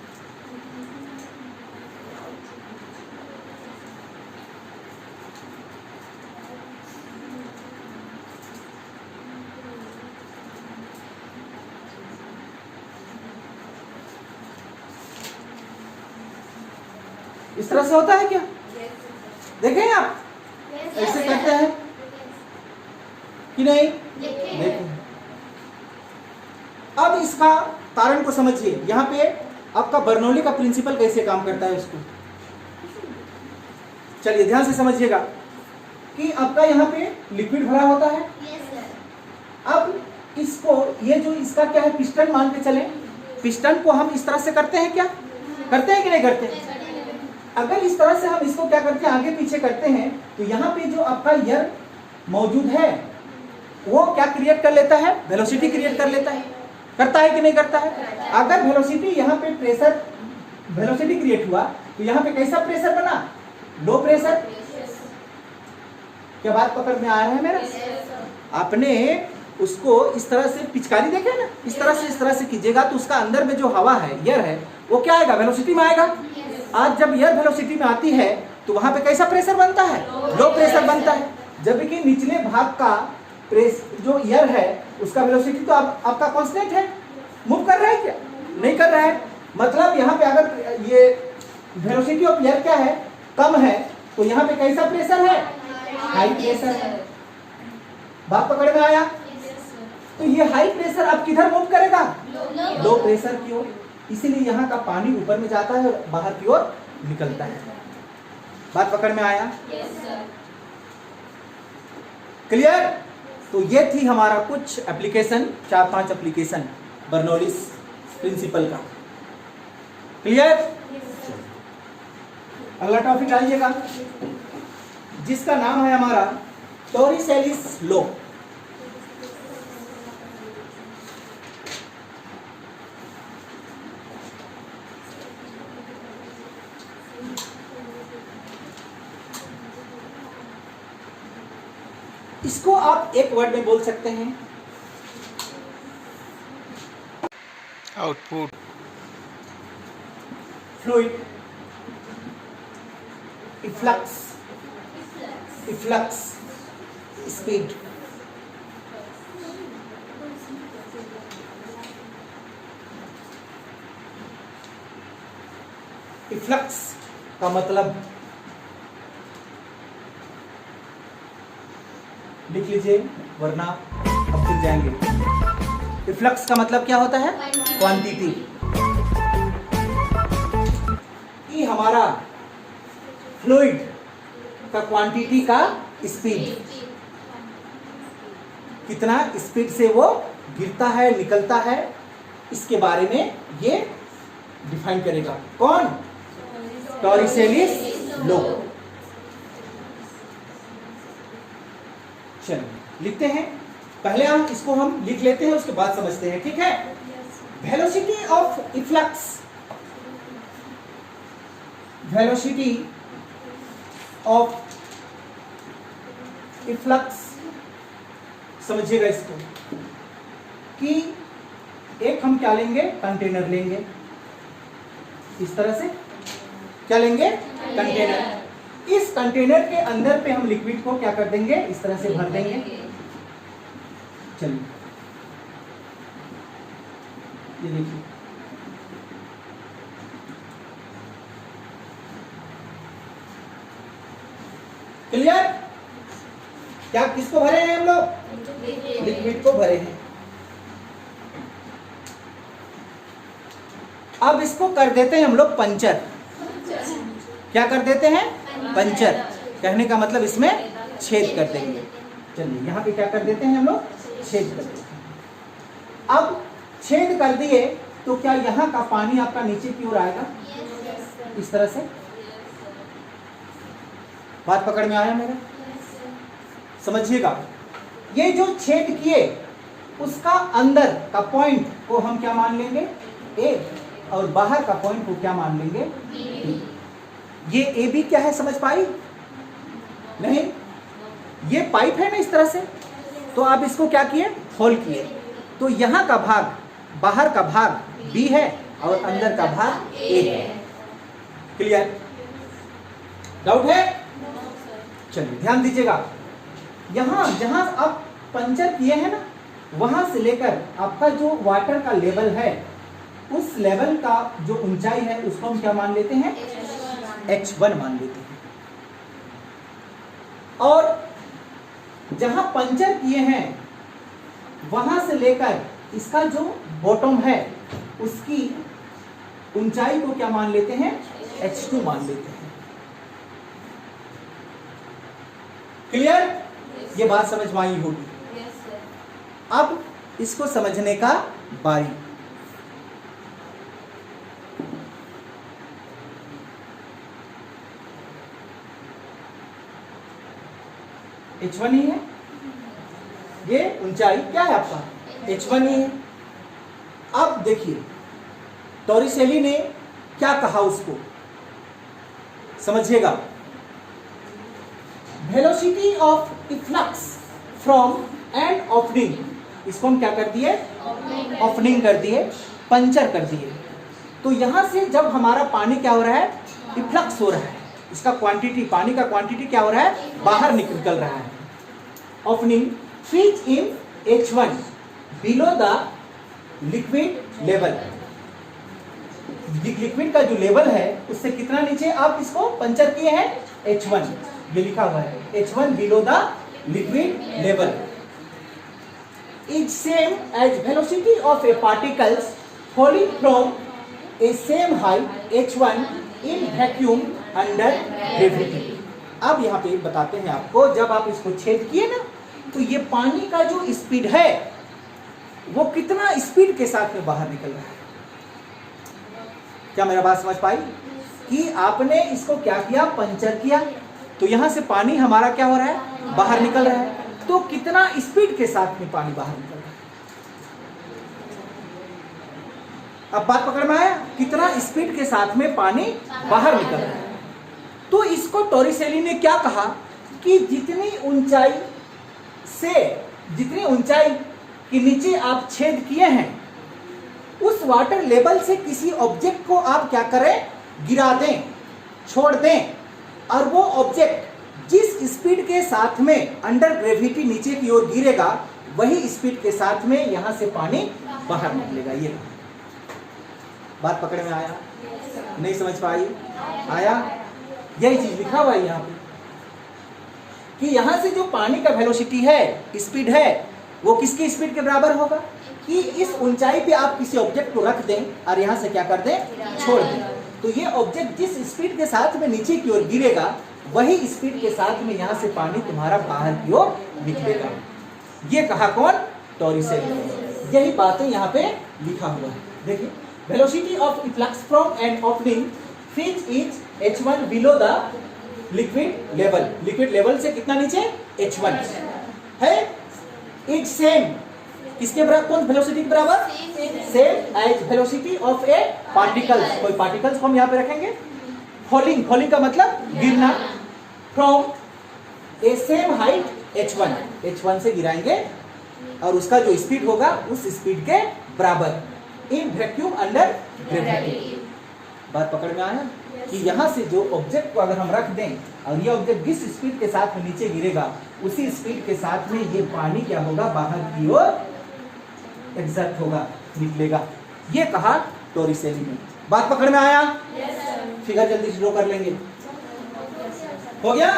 इस तरह से होता है क्या? देखें आप ऐसे करते हैं कि नहीं? देखें। अब इसका कारण को समझिए। यहाँ पे आपका बर्नौली का प्रिंसिपल कैसे काम करता है उसको चलिए ध्यान से समझिएगा कि आपका यहाँ पे लिक्विड भरा होता है। अब इसको ये जो इसका क्या है पिस्टन मान के चले, पिस्टन को हम इस तरह से करते हैं क्या? करते हैं कि नहीं करते? अगर इस तरह से हम इसको क्या करते हैं आगे पीछे करते हैं तो यहाँ पे जो आपका एयर मौजूद है वो क्या क्रिएट कर लेता है? वेलोसिटी क्रिएट कर लेता है। करता है कि नहीं करता है? अगर वेलोसिटी यहाँ पे प्रेशर वेलोसिटी क्रिएट हुआ तो यहाँ पे कैसा प्रेशर बना? Low pressure. क्या बात पकड़ में आ रहा है मेरा? आपने उसको इस तरह से पिचकारी देखे ना, इस तरह से कीजिएगा तो उसका अंदर में जो हवा है एयर है वो क्या आएगा? वेलोसिटी में आएगा। आज जब एयर वेलोसिटी में आती है तो वहां पे कैसा प्रेशर बनता है? लो प्रेशर बनता है। जबकि निचले भाग का जो एयर है उसका वेलोसिटी तो आपका कांस्टेंट है, मूव कर रहा है क्या? नहीं कर रहा है। मतलब यहाँ पे अगर ये वेलोसिटी ऑफ एयर क्या है? कम है तो यहाँ पे कैसा प्रेशर है? हाई प्रेशर है। बात पकड़ में आया? तो ये हाई प्रेशर अब किधर मूव करेगा? लो प्रेशर की ओर। इसीलिए यहाँ का पानी ऊपर में जाता है और बाहर की ओर निकलता है। बात पकड़ में आया? क्लियर? तो ये थी हमारा कुछ एप्लीकेशन, 4-5 एप्लीकेशन बर्नौलीज प्रिंसिपल का। क्लियर? अगला टॉपिक आइएगा जिसका नाम है हमारा टॉरिसेलिस लॉ। इसको आप एक वर्ड में बोल सकते हैं output, fluid, efflux, speed. Efflux का मतलब लिख लीजिए वरना अब भूल जाएंगे। इफ्लक्स का मतलब क्या होता है? क्वांटिटी। ये हमारा फ्लूइड का क्वांटिटी का स्पीड, कितना स्पीड से वो गिरता है निकलता है, इसके बारे में ये डिफाइन करेगा। कौन? टॉरिसेलिस लॉ। चलिए लिखते हैं। पहले हम लिख लेते हैं उसके बाद समझते हैं, ठीक है? Velocity of efflux, velocity of efflux, समझिएगा इसको कि एक हम क्या लेंगे? कंटेनर लेंगे। इस तरह से क्या लेंगे? कंटेनर। इस कंटेनर के अंदर पे हम लिक्विड को क्या कर देंगे? इस तरह से भर देंगे। चलिए ये देखिए, क्लियर? क्या किसको भरे हैं हम लोग? लिक्विड को भरे हैं। अब इसको कर देते हैं हम लोग पंचर। क्या कर देते हैं? पंचर। कहने का मतलब इसमें छेद कर देंगे। चलिए यहाँ पे क्या कर देते हैं हम लोग? छेद कर देते हैं। अब छेद कर दिए तो क्या यहाँ का पानी आपका नीचे की ओर आएगा? इस तरह से। बात पकड़ में आया मेरा? समझिएगा, ये जो छेद किए उसका अंदर का पॉइंट को हम क्या मान लेंगे? ए, और बाहर का पॉइंट को क्या मान लेंगे? बी। ये ए बी क्या है, समझ पाई? नहीं, ये पाइप है ना इस तरह से, तो आप इसको क्या किए? होल किए। तो यहाँ का भाग, बाहर का भाग बी है और अंदर का भाग ए है। क्लियर? डाउट है? चलिए ध्यान दीजिएगा, यहाँ जहां आप पंचर किए हैं ना, वहां से लेकर आपका जो वाटर का लेवल है, उस लेवल का जो ऊंचाई है उसको हम क्या मान लेते हैं? H1 मान लेते हैं। और जहां पंचर किए हैं वहां से लेकर इसका जो बॉटम है उसकी ऊंचाई को क्या मान लेते हैं? H2 मान लेते हैं। क्लियर? ये बात समझ में आई होगी। अब इसको समझने का बारी। H1 ही है, ये ऊंचाई क्या है आपका? H1 ही है। अब देखिए टॉरिसेली ने क्या कहा उसको, समझिएगा। Velocity of efflux from and opening, इसको हम क्या कर दिए? ओपनिंग कर दिए, पंचर कर दिए। तो यहां से जब हमारा पानी क्या हो रहा है? इफ्लक्स हो रहा है, इसका क्वांटिटी, पानी का क्वांटिटी क्या हो रहा है? बाहर निकल रहा है। Opening which in H1 below the liquid level, liquid का जो लेवल है उससे कितना नीचे आप इसको पंचर किए हैं? H1, ये लिखा हुआ है H1 below the liquid level is same as velocity of a particles falling from a same height H1 in vacuum under gravity. अब यहाँ पे बताते हैं आपको, जब आप इसको छेद किए ना तो ये पानी का जो स्पीड है वो कितना स्पीड के साथ में बाहर निकल रहा है। क्या मेरा बात समझ पाई? कि आपने इसको क्या किया? पंचर किया, तो यहां से पानी हमारा क्या हो रहा है? बाहर निकल रहा है। तो कितना स्पीड के साथ में पानी बाहर निकल रहा है? अब बात पकड़ में आया? कितना स्पीड के साथ में पानी बाहर निकल रहा है। तो इसको टॉरिसेली ने क्या कहा कि जितनी ऊंचाई के नीचे आप छेद किए हैं उस वाटर लेवल से किसी ऑब्जेक्ट को आप क्या करें? गिरा दें, छोड़ दें, और वो ऑब्जेक्ट जिस स्पीड के साथ में अंडर ग्रेविटी नीचे की ओर गिरेगा वही स्पीड के साथ में यहां से पानी बाहर निकलेगा। ये बात पकड़ में आया? नहीं समझ पाई? आया? यही चीज लिखा हुआ है यहाँ पे कि यहां से जो पानी का वेलोसिटी है, स्पीड है, वो किसकी स्पीड के बराबर होगा? कि इस ऊंचाई पे आप किसी ऑब्जेक्ट को रख दें और यहां से क्या कर दें? छोड़ दें। तो ये ऑब्जेक्ट जिस स्पीड के साथ में नीचे की ओर गिरेगा वही स्पीड के साथ में यहां से पानी तुम्हारा बाहर की ओर निकलेगा। ये कहा कौन? टॉरिसेली। यही बातें यहाँ पे लिखा हुआ है। देखिए, velocity of efflux from an opening which is H1 below the liquid level, liquid level से कितना नीचे? H1 है। इट सेम किसके बराबर? कौन वेलोसिटी के बराबर? Same as velocity of a particles. कोई पार्टिकल्स को हम यहाँ पे रखेंगे। फॉलिंग, फॉलिंग का मतलब गिरना। From a same height H1, H1 से गिराएंगे और उसका जो स्पीड होगा उस स्पीड के बराबर इन वैक्यूम अंडर ग्रेविटी। बात पकड़ में आया? कि यहाँ से जो ऑब्जेक्ट को अगर हम रख दें और ये ऑब्जेक्ट जिस स्पीड के साथ में नीचे गिरेगा उसी स्पीड के साथ में ये पानी क्या होगा? बाहर की ओर एग्जर्ट होगा, निकलेगा। ये कहा टॉरिसेली ने। बात पकड़ में आया? फिगर जल्दी से ड्रॉ कर लेंगे। हो गया?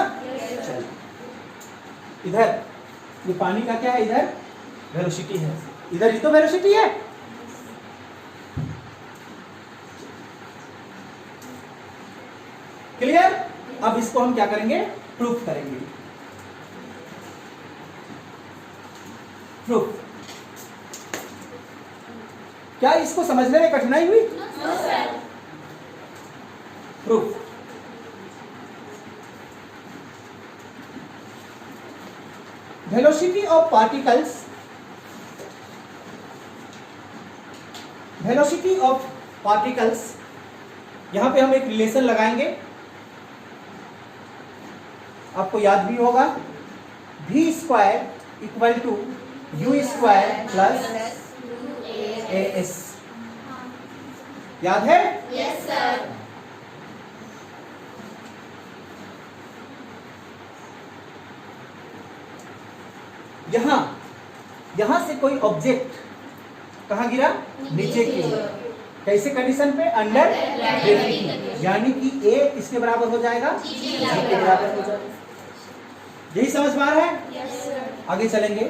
चलिए, इधर ये पानी का क्या है? इधर वेलोसिटी है, इधर ही तो वेलोसिटी है। क्लियर? अब इसको हम क्या करेंगे? प्रूफ करेंगे। प्रूफ। क्या इसको समझने में कठिनाई हुई? Proof. Velocity of particles, velocity of particles, यहां पे हम एक रिलेशन लगाएंगे, आपको याद भी होगा। v square equal to u square plus as, याद है? Yes sir. यहां से कोई ऑब्जेक्ट कहां गिरा? नीचे की ओर। कैसे कंडीशन पे? Under gravity. यानी कि A किसके बराबर हो जाएगा? G के बराबर हो जाएगा। यही समझ में आ रहा है? Yes, sir. आगे चलेंगे।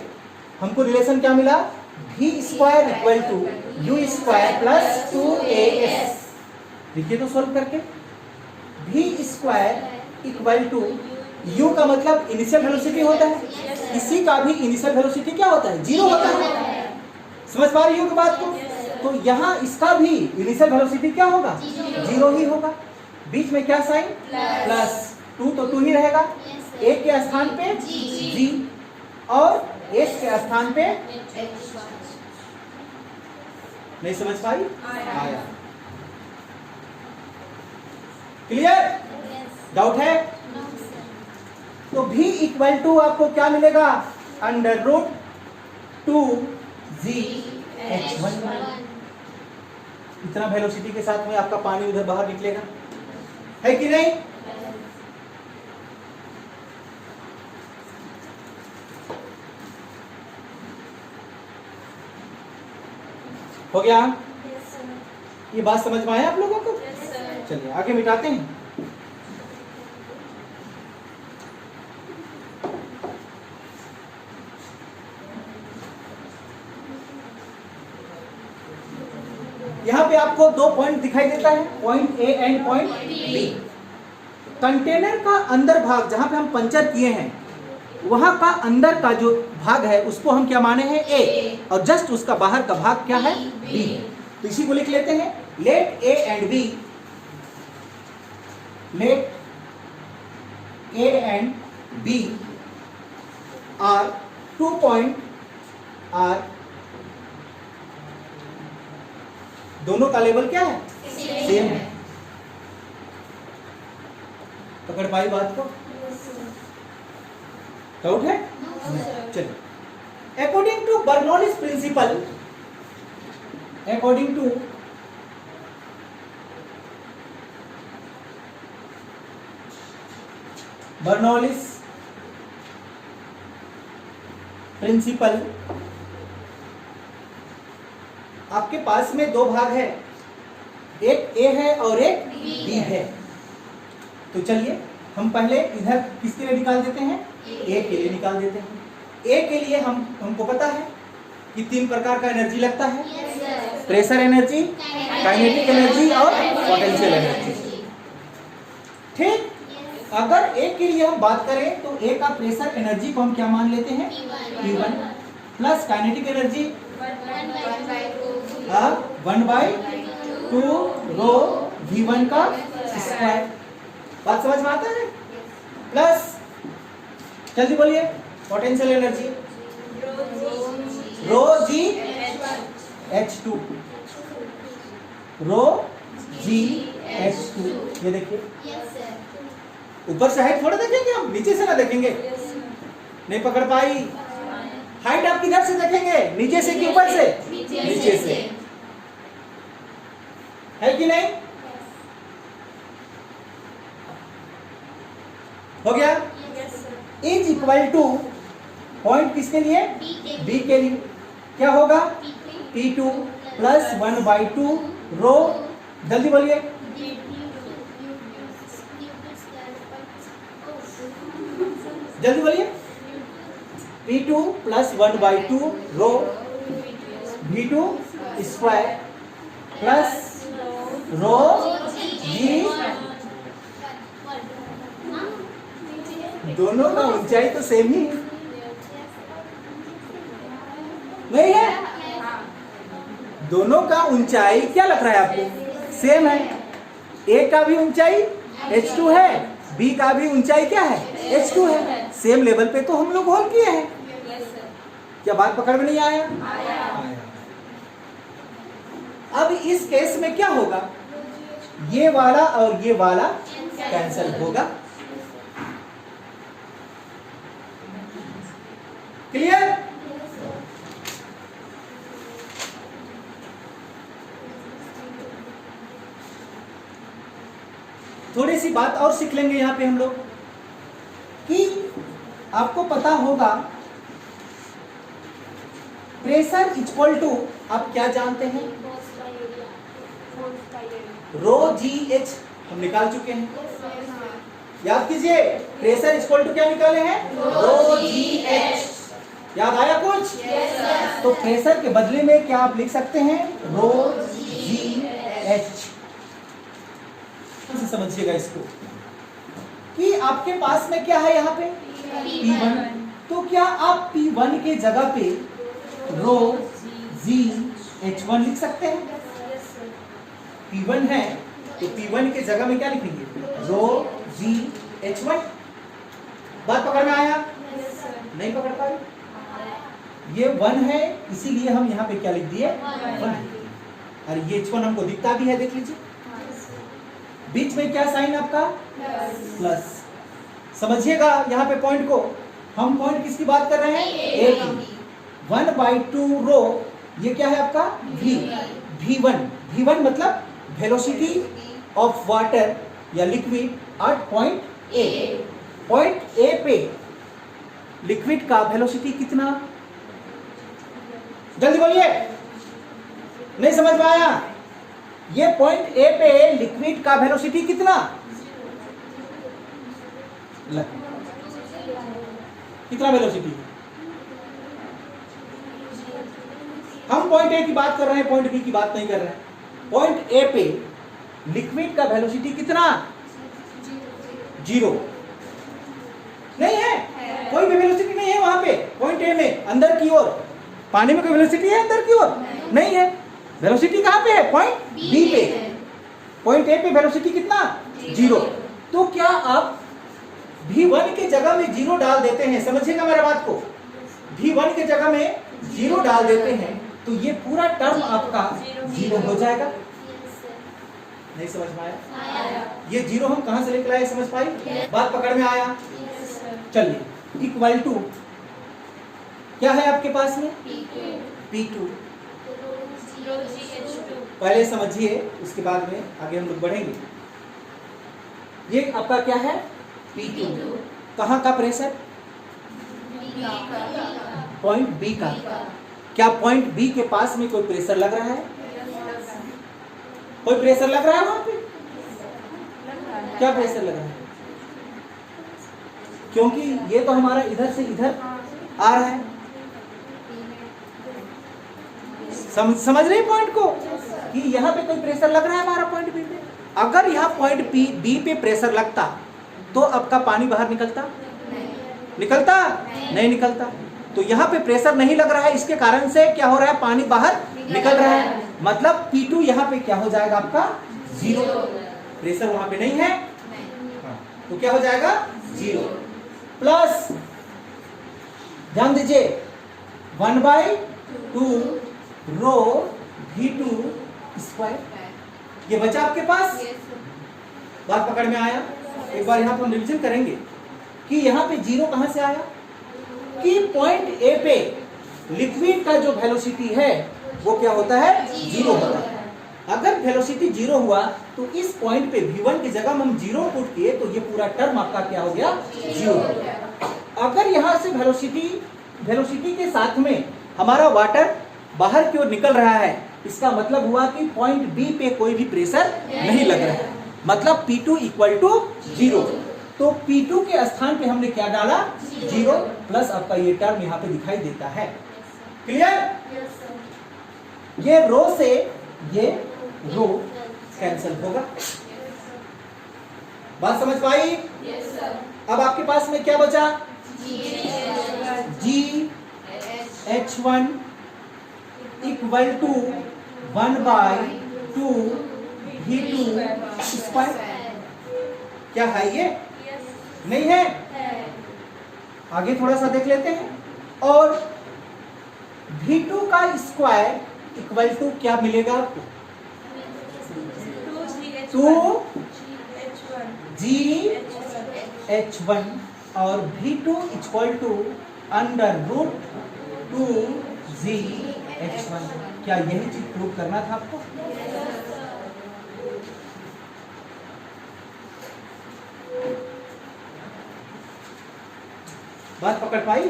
हमको रिलेशन क्या मिला? V square equal to U square plus 2AS। लिखिए तो सॉल्व करके। V square equal to U का मतलब इनिशियल वेलोसिटी होता है, इसी का भी इनिशियल वेलोसिटी क्या होता है? 0 होता है। समझ पा रही हो कि बात को? तो यहाँ इसका भी इनिशियल वेलोसिटी क्या होगा? 0 ही होगा। बीच में क्या साइन? प्लस 2 तो 2 ही रहेगा। A के स्थान पे G और S के स्थान पे नहीं समझ पाई? आया। क्लियर? डाउट है? तो V इक्वल टू आपको क्या मिलेगा? Under root 2GH1। इतना वेलोसिटी के साथ में आपका पानी उधर बाहर निकलेगा, है कि नहीं? हो गया? ये बात समझ में आया आप लोगों को? चलिए आगे मिटाते हैं। यहां पे आपको 2 पॉइंट दिखाई देता है, point A and point B. Container का अंदर भाग जहां पे हम पंचर किए हैं, वहां का अंदर का जो भाग है उसको हम क्या माने हैं? ए, और जस्ट उसका बाहर का भाग क्या है? बी। तो इसी को लिख लेते हैं। Let A and B, let A and B are 2 point R, दोनों का लेवल क्या है? सेम है। पकड़ पाई बात को? डाउट है? चलिए। According to Bernoulli's principle, according to Bernoulli's principle, आपके पास में 2 भाग है, एक ए है और एक बी है। तो चलिए हम पहले इधर किसके लिए निकाल देते हैं? ए के लिए निकाल देते हैं। ए के लिए हमको पता है कि 3 प्रकार का एनर्जी लगता है, प्रेशर एनर्जी, काइनेटिक एनर्जी और पोटेंशियल एनर्जी। ठीक? अगर ए के लिए हम बात करें तो ए का प्रेशर एनर्जी को हम क्या मान लेते हैं? P1 plus kinetic energy 1/2 rho V1 का स्क्वायर। बात समझ में आता है? प्लस जल्दी बोलिए, पोटेंशियल एनर्जी रो जी H2, रो जी H2। ये देखिए, ऊपर से हाइट थोड़ा देखेंगे हम, नीचे से ना देखेंगे। नहीं पकड़ पाई? हाइट आप किधर से देखेंगे? नीचे से कि ऊपर से? नीचे से, है कि नहीं? हो गया? इज इक्वल टू पॉइंट किसके लिए? बी के लिए क्या होगा? P2 प्लस 1/2 रो, जल्दी बोलिए, जल्दी बोलिए, P2 प्लस 1/2 रो V2 स्क्वायर प्लस रो जी। दोनों का ऊंचाई तो सेम ही नहीं है? दोनों का ऊंचाई क्या लग रहा है आपको? सेम है। ए का भी ऊंचाई H2 है, बी का भी ऊंचाई क्या है? H2 है। सेम लेवल पे तो हम लोग होल किए हैं। क्या बात पकड़ में नहीं आया? आया। अब इस केस में क्या होगा? ये वाला और ये वाला कैंसिल होगा। क्लियर? थोड़ी सी बात और सीख लेंगे यहां पे हम लोग कि आपको पता होगा प्रेशर इक्वल टू, आप क्या जानते हैं? रो जी एच हम निकाल चुके हैं। याद कीजिए, प्रेशर इक्वल टू क्या निकाले हैं? रो जी एच। याद आया कुछ? तो प्रेशर के बदले में क्या आप लिख सकते हैं? रो जी एच। समझिएगा इसको कि आपके पास में क्या है यहाँ पे? P1। तो क्या आप P1 के जगह पे रो जी H1 लिख सकते हैं? P1 है तो P1 के जगह में क्या लिखेंगे? रो जी H1। बात पकड़ में आया? नहीं पकड़ पाई? ये 1 है, इसीलिए हम यहाँ पे क्या लिख दिए? 1। और ये H1 हमको दिखता भी है, देख लीजिए। बीच में क्या साइन आपका? प्लस। समझिएगा यहाँ पे पॉइंट को। हम पॉइंट किसकी बात कर रहे हैं? ए की। 1/2 रो, ये क्या है आपका? V। V1। V1 मतलब वेलोसिटी ऑफ वाटर या liquid at point A. Point A पे लिक्विड का वेलोसिटी कितना? जल्दी बोलिए, नहीं समझ में आया? ये पॉइंट ए पे लिक्विड का वेलोसिटी कितना? कितना वेलोसिटी? हम पॉइंट ए की बात कर रहे हैं, पॉइंट बी की बात नहीं कर रहे हैं। पॉइंट ए पे लिक्विड का वेलोसिटी कितना? 0 नहीं है, कोई भी वेलोसिटी नहीं है वहां पे। पॉइंट ए में अंदर की ओर पानी में कोई वेलोसिटी है अंदर की ओर? नहीं है। वेलोसिटी कहां पे है? पॉइंट बी पे। पॉइंट ए पे वेलोसिटी कितना? 0। तो क्या आप V1 के जगह में 0 डाल देते हैं? समझिएगा मेरा बात को। V1 के जगह में 0 डाल देते हैं तो ये पूरा टर्म आपका 0 हो जाएगा। नहीं समझ में आया? ये 0 हम कहां से लेकर आए, समझ पाई? बात पकड़ में आया? चलिए, इक्वल टू क्या है आपके पास में? P2। पहले समझिए, उसके बाद में आगे हम लोग बढ़ेंगे। ये आपका क्या है? P2। कहाँ का प्रेशर? पॉइंट बी का। क्या पॉइंट बी के पास में कोई प्रेशर लग रहा है? कोई प्रेशर लग रहा है वहां पे? क्या प्रेशर लग रहा है? क्योंकि ये तो हमारा इधर से इधर आ रहा है। समझ रहे पॉइंट को कि यहाँ पे कोई प्रेशर लग रहा है हमारा पॉइंट बी पे। अगर यहाँ पॉइंट बी पे प्रेशर लगता तो आपका पानी बाहर निकलता? निकलता? नहीं निकलता। तो यहाँ पे प्रेशर नहीं लग रहा है, इसके कारण से क्या हो रहा है? पानी बाहर निकल रहा है। मतलब P2 यहाँ पे क्या हो जाएगा आपका? 0। प्रेशर वहां पे नहीं है, तो क्या हो जाएगा? 0 प्लस, ध्यान दीजिए, 1/2 रो V2 स्क्वायर। ये बचा आपके पास? बात पकड़ में आया? एक बार यहाँ पे हम रिविजन करेंगे कि यहाँ पे 0 कहां से आया? कि पॉइंट ए पे लिक्विड का जो वेलोसिटी है वो क्या होता है? 0 होता है। अगर वेलोसिटी 0 हुआ तो इस पॉइंट पे V1 की जगह हम 0 पुट किए तो ये पूरा टर्म आपका क्या हो गया? 0 हो गया। अगर यहाँ से वेलोसिटी के साथ में हमारा वाटर बाहर की ओर निकल रहा है, इसका मतलब हुआ कि पॉइंट बी पे कोई भी प्रेशर नहीं लग रहा है। मतलब P2 इक्वल टू 0। तो P2 के स्थान पे हमने क्या डाला? 0 प्लस आपका ये टर्म यहाँ पे दिखाई देता है। क्लियर? ये रो से ये रो कैंसिल होगा। बात समझ पाई? अब आपके पास में क्या बचा? GH1 equal to 1/2 V2 square. क्या है ये? नहीं है? आगे थोड़ा सा देख लेते हैं। और V2 का स्क्वायर इक्वल टू क्या मिलेगा आपको? 2GH1 और V2 इक्वल टू √2GH1। क्या यही चीज प्रूव करना था आपको? बात पकड़ पाई?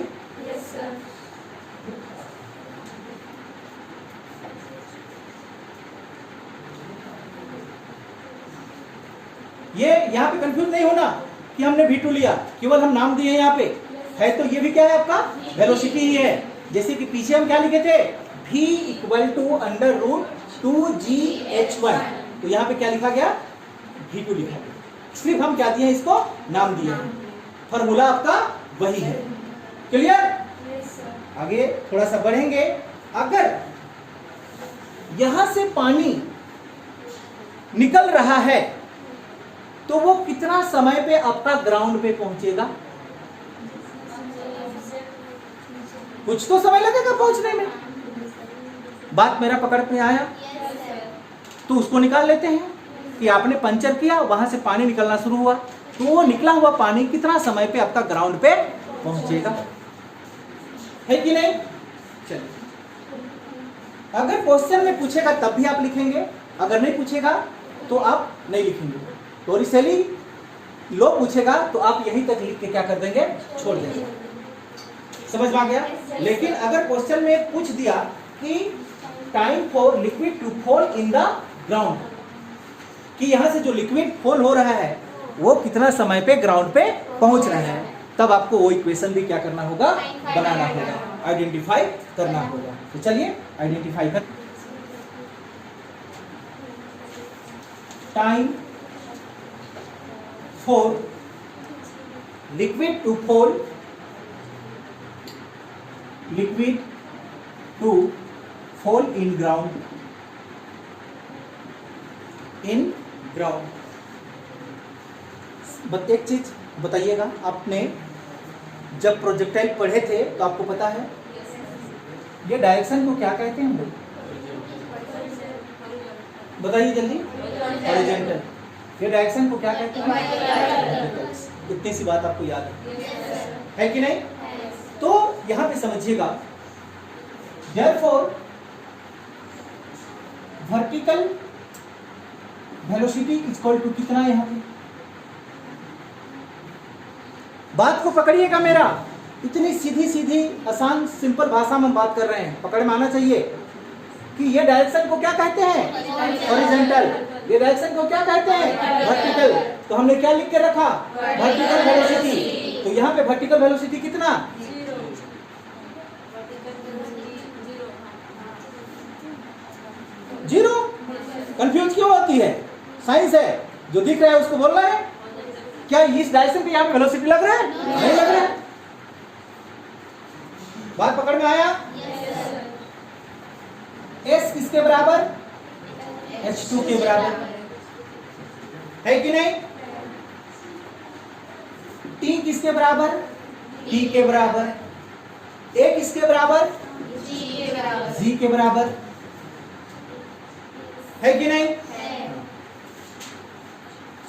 ये यहाँ पे कंफ्यूज नहीं होना कि हमने V2 लिया, केवल हम नाम दिए यहाँ पे है, तो ये भी क्या है आपका वेलोसिटी ही है। जैसे कि पीछे हम क्या लिखे थे, V equal to under root 2GH1, तो यहाँ पे क्या लिखा गया, V2 लिखा गया, सिर्फ हम क्या दिए, इसको नाम दिए हैं, फॉर्मूला आपका वही है। क्लियर? आगे थोड़ा सा बढ़ेंगे। अगर यहां से पानी निकल रहा है तो वो कितना समय पे आपका ग्राउंड पे पहुंचेगा? कुछ तो समय लगेगा पहुंचने में। बात मेरा पकड़ में आया? तो उसको निकाल लेते हैं कि आपने पंचर किया, वहां से पानी निकलना शुरू हुआ, तो वो निकला हुआ पानी कितना समय पे आपका ग्राउंड पे पहुंचेगा, है कि नहीं? चलिए, अगर क्वेश्चन में पूछेगा तब भी आप लिखेंगे, अगर नहीं पूछेगा तो आप नहीं लिखेंगे। टोरिसेली लो पूछेगा तो आप यहीं तक लिख के क्या कर देंगे, छोड़ देंगे। समझ में आ गया? लेकिन अगर क्वेश्चन में पूछ दिया कि time for liquid to fall in the ground, कि यहां से जो लिक्विड फॉल हो रहा है वो कितना समय पे ग्राउंड पे पहुंच रहा है, तब आपको वो इक्वेशन भी क्या करना होगा, बनाना होगा, आइडेंटिफाई करना होगा। तो चलिए आइडेंटिफाई कर। Time for liquid to fall, liquid to fall in ground, in ground. एक चीज बताइएगा, आपने जब प्रोजेक्टाइल पढ़े थे तो आपको पता है ये डायरेक्शन को क्या कहते हैं हम लोग, बताइए जल्दी। हॉरिजॉन्टल। ये डायरेक्शन को क्या कहते हैं? इतनी सी बात आपको याद है कि नहीं? तो यहां पे समझिएगा, therefore vertical velocity equal to कितना है यहाँ पे, बात को पकड़िएगा मेरा, इतनी सीधी सीधी आसान सिंपल भाषा में बात कर रहे हैं, पकड़ में आना चाहिए कि ये डायरेक्शन को क्या कहते हैं, हॉरिजॉन्टल। ये डायरेक्शन को क्या कहते हैं, वर्टिकल। तो हमने क्या लिख के रखा, वर्टिकल वेलोसिटी। तो यहाँ पे वर्टिकल वेलोसिटी कितना, 0। कंफ्यूज क्यों होती है, साइंस है, जो दिख रहा है उसको बोलना है। क्या इस डायरेक्शन पे यहाँ पे वेलोसिटी लग रहा है, नहीं लग रहा है? बात पकड़ में आया? S किसके बराबर, H2 के बराबर, है कि नहीं? T किसके बराबर, T के बराबर। A किसके बराबर, G के बराबर, है कि नहीं?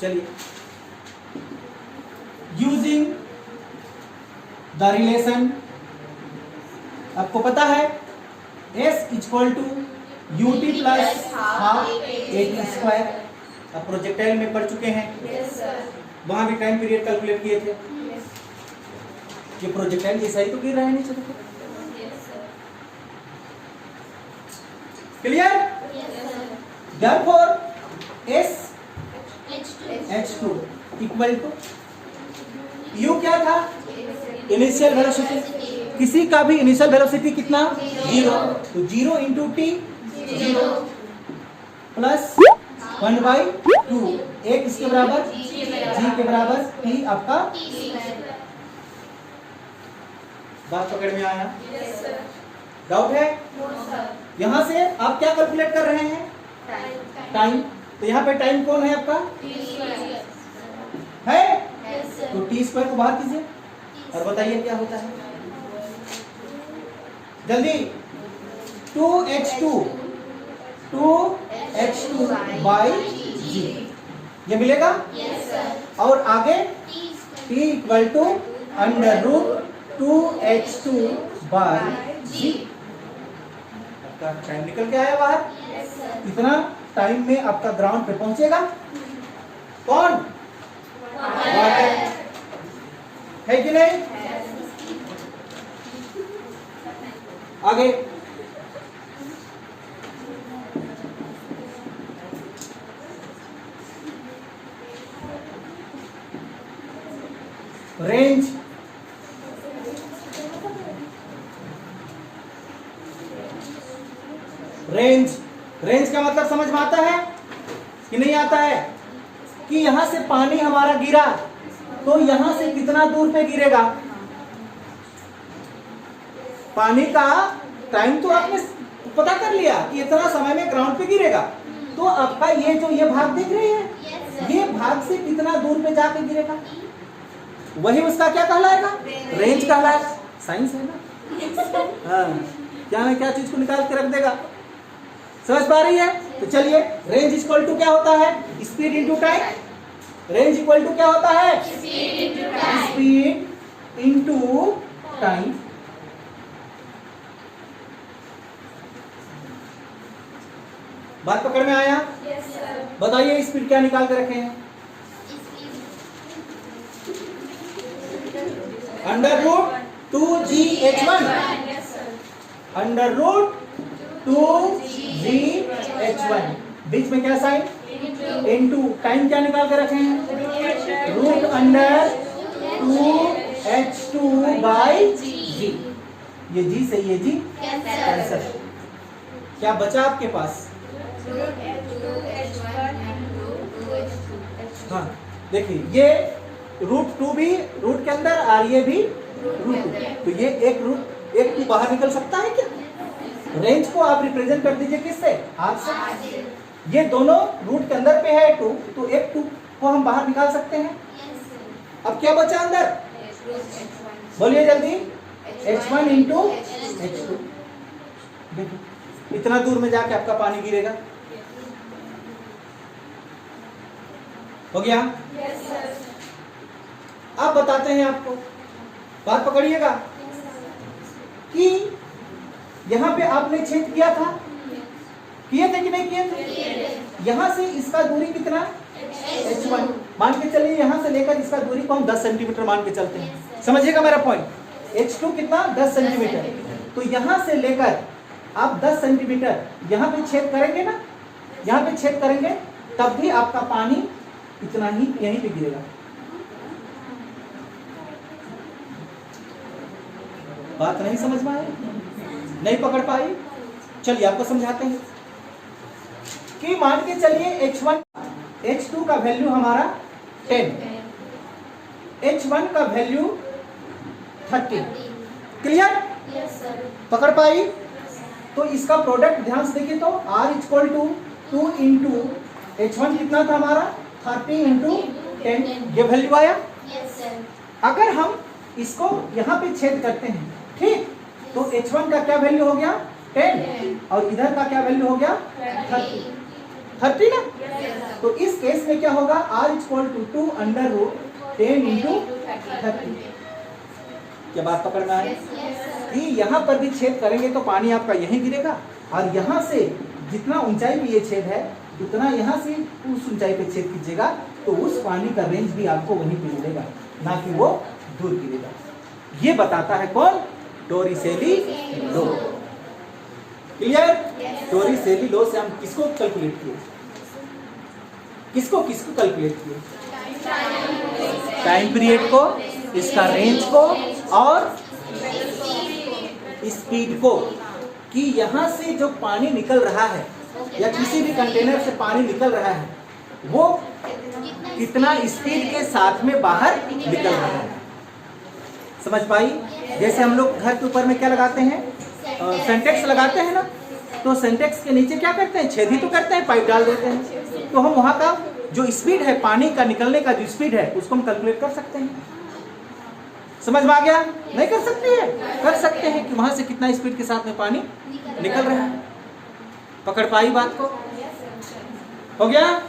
चलिए, यूजिंग द रिलेशन, आपको पता है S equal to UT plus half AT square. अब प्रोजेक्टाइल में पढ़ चुके हैं, वहां भी टाइम पीरियड कैलकुलेट किए थे। ये प्रोजेक्टाइल जैसा ही तो गिर रहा है नीचे, देखो। Clear? Therefore S H2 equal to U क्या था, इनिशियल वेलोसिटी। किसी का भी इनिशियल वेलोसिटी कितना, 0। तो 0 इंटू टी, 0 प्लस 1/2। एक इसके बराबर, G के बराबर, T आपका। बात पकड़ में आया? डाउट है? यहां से आप क्या कैलकुलेट कर रहे हैं, टाइम। तो यहाँ पे टाइम कौन है आपका, है? तो टी स्क्वायर को बाहर कीजिए और बताइए क्या होता है जल्दी। 2h2 बाई जी, ये मिलेगा। और आगे t equal to under root 2h2 by g. आपका टाइम निकल के आया बाहर। इतना टाइम में आपका ग्राउंड पे पहुंचेगा कौन, वाटर, है कि नहीं? आगे रेंज, रेंज, रेंज का मतलब समझ में आता है कि नहीं आता है? कि यहां से पानी हमारा गिरा तो यहां से कितना दूर पे गिरेगा? पानी का टाइम तो आपने पता कर लिया कि इतना समय में ग्राउंड पे गिरेगा, तो आपका ये जो ये भाग दिख रही है, ये भाग से कितना दूर पे जाके गिरेगा, वही उसका क्या कहलाएगा? रेंज कहलाएगा। साइंस है ना, हाँ, क्या ना क्या चीज को निकाल के रख देगा। समझ पा रही है? तो चलिए, रेंज इक्वल टू क्या होता है? Speed into time. Range equal to क्या होता है? Speed into time. बात पकड़ में आया? बताइए स्पीड क्या निकाल के रखे हैं? Under root 2GH1, under root 2GH1, बीच में क्या साइन? इनटू। टाइम क्या निकाल के रखे हैं? Root under 2H2 by G। ये G से ये G कैंसल। क्या बचा आपके पास? हाँ, देखिए ये रूट 2 भी रूट के अंदर और ये भी रूट 2, तो ये एक रूट एक 2 बाहर निकल सकता है क्या? रेंज को आप रिप्रेजेंट कर दीजिए किससे? आर से। ये दोनों रूट के अंदर पे है 2, तो एक 2 को हम बाहर निकाल सकते हैं। अब क्या बचा अंदर? बोलिए जल्दी। H1 into H2। देखो इतना दूर में जाके आपका पानी गिरेगा। हो गया? अब बताते हैं आपको, बात पकड़िएगा कि यहां पे आपने छेद किया था, किए थे कि नहीं किए थे? यहां से इसका दूरी कितना? H1। मान के चलिए यहां से लेकर इसका दूरी को हम 10 सेंटीमीटर मान के चलते हैं। समझिएगा मेरा पॉइंट। H2 कितना? 10 सेंटीमीटर। तो यहां से लेकर आप 10 सेंटीमीटर यहां पे छेद करेंगे ना, यहां पे छेद करेंगे, तब भी आपका पानी इतना ही यहीं पे गिरेगा। बात नहीं समझ में आई? नहीं पकड़ पाई? चलिए आपको समझाते हैं कि मान के चलिए H1 H2 का वैल्यू हमारा 10, H1 का वैल्यू 30। क्लियर? पकड़ पाई? तो इसका प्रोडक्ट ध्यान से देखिए तो R equal to 2 into H1 कितना था हमारा? 30 इंटू 10, ये वैल्यू आया। अगर हम इसको यहाँ पे छेद करते हैं, ठीक, तो H1 का क्या वैल्यू हो गया? 10, और इधर का क्या वैल्यू हो गया? 30 ना। तो इस केस में क्या होगा? R equal to 2 under root 10 into 30। क्या बात पकड़ में आई? कि यहाँ पर भी छेद करेंगे तो पानी आपका यहीं गिरेगा, और यहाँ से जितना ऊंचाई पे ये छेद है उतना यहाँ से उस ऊंचाई पे छेद कीजिएगा, तो उस पानी का रेंज भी आपको वहीं पे मिलेगा, ना कि वो दूर गिरेगा। ये बताता है कौन? Torricelli law. Clear? Torricelli law से हम किसको कैलकुलेट किए? किसको कैलकुलेट किए? टाइम पीरियड को, इसका रेंज को, और स्पीड को, कि यहाँ से जो पानी निकल रहा है या किसी भी कंटेनर से पानी निकल रहा है वो कितना स्पीड के साथ में बाहर निकल रहा है। समझ पाई? जैसे हम लोग घर के ऊपर में क्या लगाते हैं? सेंटेक्स लगाते हैं ना, तो सेंटेक्स के नीचे क्या करते हैं? छेद ही तो करते हैं, पाइप डाल देते हैं। तो हम वहाँ का जो स्पीड है, पानी का निकलने का जो स्पीड है, उसको हम कैलकुलेट कर सकते हैं। समझ में आ गया? नहीं कर सकते हैं? कर सकते हैं कि वहां से कितना स्पीड के साथ में पानी निकल रहा है। पकड़ पाई बात को? हो गया?